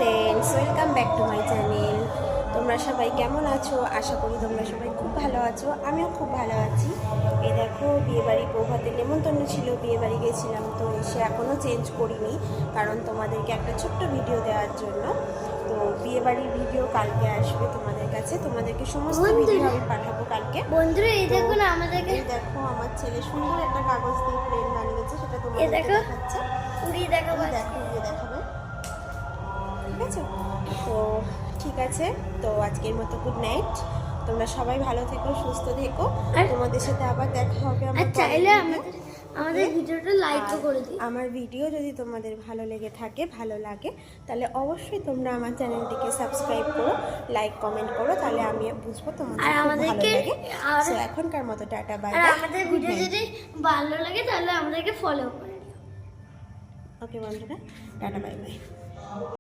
Friends, welcome back to my channel. তোমরা সবাই কেমন আছো? আশা করি তোমরা সবাই খুব ভালো আছো। আমিও খুব ভালো আছি। এই দেখো, বিয়েবাড়ি প্রভাতের নেমন্তন্ন ছিল, বিয়েবাড়ি গেছিলাম, তো এসে এখনও চেঞ্জ করিনি, কারণ তোমাদেরকে একটা ছোট্ট ভিডিও দেওয়ার জন্য। তো বিয়েবাড়ির ভিডিও কালকে আসবে তোমাদের কাছে, তোমাদেরকে সমস্ত ভিডিও আমি পাঠাবো কালকে। বন্ধুরা এই দেখো না, আমাদেরকে দেখো আমার ছেলে সুন্দর একটা কাগজ দিয়ে প্লেন বানিয়েছে, সেটা তোমাদেরকে দেখাচ্ছে। উড়িয়ে দেখাবো। দেখো, উড়িয়ে দেখাবে, ঠিক আছে? তো ঠিক আছে, তো আজকের মতো গুড নাইট। তোমরা সবাই ভালো থেকো, সুস্থ থেকো। তোমাদের সাথে আবার দেখা হবে আর চাইলে আমাদের ভিডিওটা লাইকও করে দিই। আমার ভিডিও যদি তোমাদের ভালো লেগে থাকে, ভালো লাগে, তাহলে অবশ্যই তোমরা আমার চ্যানেলটিকে সাবস্ক্রাইব করো, লাইক কমেন্ট করো, তাহলে আমি বুঝবো তোমাদের আর ভালো আমাদেরকে লাগে। তো এখনকার মতো টাটা, বাই আর বাই। আমাদের ভিডিও যদি ভালো লাগে তাহলে আমাদেরকে ফলো করে দিও। ওকে বন্ধুরা, টাটা, বাই বাই।